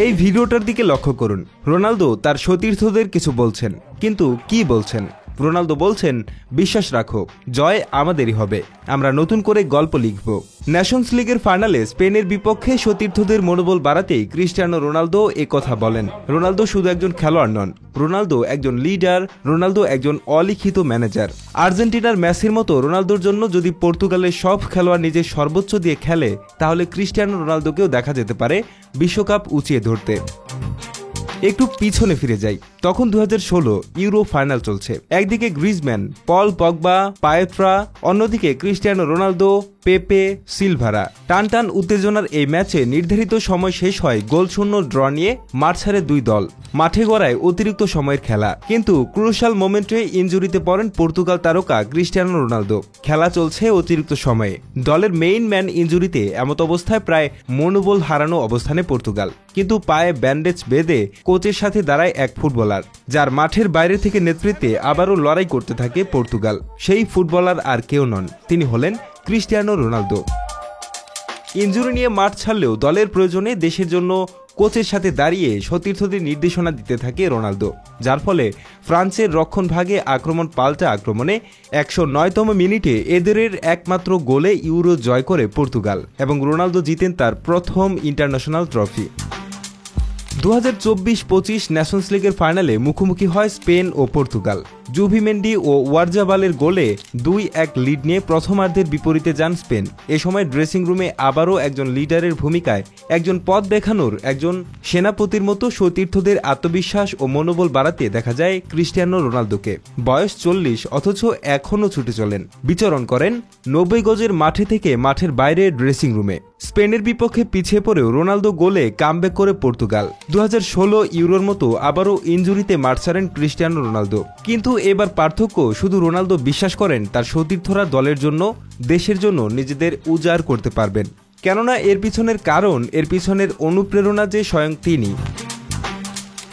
এই ভিডিওটার দিকে লক্ষ্য করুন। রোনালদো তার সতীর্থদের কিছু বলছেন, কিন্তু কি বলছেন? রোনালদো বলছেন, বিশ্বাস রাখো, জয় আমাদেরই হবে, আমরা নতুন করে গল্প লিখব। নেশনস লিগের ফাইনালে স্পেনের বিপক্ষে সতীর্থদের মনোবল বাড়াতেই ক্রিস্টিয়ানো রোনালদো কথা বলেন। রোনালদো শুধু একজন খেলোয়াড় নন, রোনালদো একজন লিডার, রোনালদো একজন অলিখিত ম্যানেজার। আর্জেন্টিনার মেসির মতো রোনালদোর জন্য যদি পর্তুগালের সব খেলোয়াড় নিজের সর্বোচ্চ দিয়ে খেলে, তাহলে ক্রিস্টিয়ানো রোনালদোকেও দেখা যেতে পারে বিশ্বকাপ উঁচিয়ে ধরতে। একটু পিছনে ফিরে যাই, তখন 2016 ইউরো ফাইনাল চলছে। একদিকে গ্রিজম্যান, পল পগবা, পায়েত্রা, অন্যদিকে ক্রিস্টিয়ানো রোনালদো, পেপে, সিলভারা। টান টান উত্তেজনার এই ম্যাচে নির্ধারিত সময় শেষ হয় গোলশূন্য ড্র নিয়ে মাঠ ছাড়ে দুই দল। মাঠে গড়ায় অতিরিক্ত সময়ের খেলা, কিন্তু ক্রুশাল মোমেন্টে ইনজুরিতে পড়েন পর্তুগাল তারকা ক্রিস্টিয়ানো রোনালদো। খেলা চলছে অতিরিক্ত সময়ে, দলের মেইন ম্যান ইনজুরিতে এমত অবস্থায় প্রায় মনোবল হারানো অবস্থানে পর্তুগাল। কিন্তু পায়ে ব্যান্ডেজ বেঁধে কোচের সাথে দাঁড়ায় এক ফুটবলার, যার মাঠের বাইরে থেকে নেতৃত্বে আবারও লড়াই করতে থাকে পর্তুগাল। সেই ফুটবলার আর কেউ নন, তিনি হলেন ক্রিস্টিয়ানো রোনালদো। ইনজুরি নিয়ে মাঠ ছাড়লেও দলের প্রয়োজনে দেশের জন্য কোচের সাথে দাঁড়িয়ে সতীর্থদের নির্দেশনা দিতে থাকে রোনালদো, যার ফলে ফ্রান্সের রক্ষণভাগে আক্রমণ পাল্টা আক্রমণে 109তম মিনিটে এদেরের একমাত্র গোলে ইউরো জয় করে পর্তুগাল এবং রোনালদো জিতেন তার প্রথম ইন্টারন্যাশনাল ট্রফি। 2024-25 নেশনস লিগের ফাইনালে মুখোমুখি হয় স্পেন ও পর্তুগাল। জুভিমেন্ডি ও ওয়ারজাবালের গোলে 2-1 লিড নিয়ে প্রথমার্ধের বিপরীতে যান স্পেন। এ সময় ড্রেসিং রুমে আবারও একজন লিডারের ভূমিকায়, একজন পথ দেখানোর, একজন সেনাপতির মতো সতীর্থদের আত্মবিশ্বাস ও মনোবল বাড়াতে দেখা যায় ক্রিস্টিয়ানো রোনালদোকে। বয়স 40, অথচ এখনও ছুটে চলেন, বিচরণ করেন 90 গজের মাঠে থেকে মাঠের বাইরে ড্রেসিং রুমে। স্পেনের বিপক্ষে পিছিয়ে পড়েও রোনালদো গোলে কামব্যাক করে পর্তুগাল। 2016 ইউরোর মতো আবারও ইনজুরিতে মাঠ ছাড়েন ক্রিস্টিয়ানো রোনালদো। কিন্তু এবার পার্থক্য শুধু রোনালদো বিশ্বাস করেন তার সতীর্থরা দলের জন্য, দেশের জন্য নিজেদের উজাড় করতে পারবেন। কেননা এর পিছনের কারণ, এর পিছনের অনুপ্রেরণা যে স্বয়ং তিনি।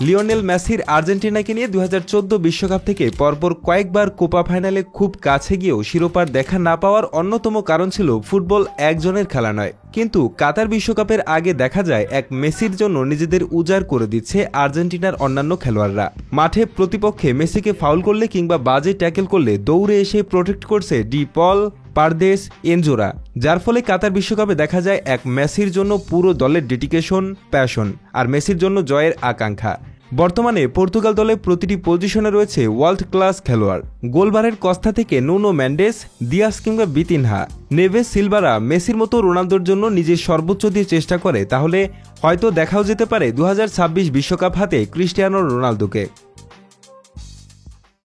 লিওনেল মেসির আর্জেন্টিনাকে নিয়ে 2014 বিশ্বকাপ থেকে পরপর কয়েকবার কোপা ফাইনালে খুব কাছে গিয়েও শিরোপার দেখা না পাওয়ার অন্যতম কারণ ছিল ফুটবল একজনের খেলা নয়। কিন্তু কাতার বিশ্বকাপের আগে দেখা যায় এক মেসির জন্য নিজেদের উজাড় করে দিচ্ছে আর্জেন্টিনার অন্যান্য খেলোয়াড়রা। মাঠে প্রতিপক্ষে মেসিকে ফাউল করলে কিংবা বাজে ট্যাকেল করলে দৌড়ে এসে প্রোটেক্ট করছে ডি পল, পারদেস, এনজোরা, যার ফলে কাতার বিশ্বকাপে দেখা যায় এক মেসির জন্য পুরো দলের ডেডিকেশন, প্যাশন, আর মেসির জন্য জয়ের আকাঙ্ক্ষা। বর্তমানে পর্তুগাল দলে প্রতিটি পজিশনে রয়েছে ওয়ার্ল্ড ক্লাস খেলোয়াড়। গোলবারের কস্তা থেকে নুনো মেন্ডেস, দিয়াস কিংবা বিতিনহা, নেভেস, সিলভারা মেসির মতো রোনালদোর জন্য নিজের সর্বোচ্চ দিয়ে চেষ্টা করে, তাহলে হয়তো দেখাও যেতে পারে 2026 বিশ্বকাপ হাতে ক্রিস্টিয়ানো রোনালদোকে।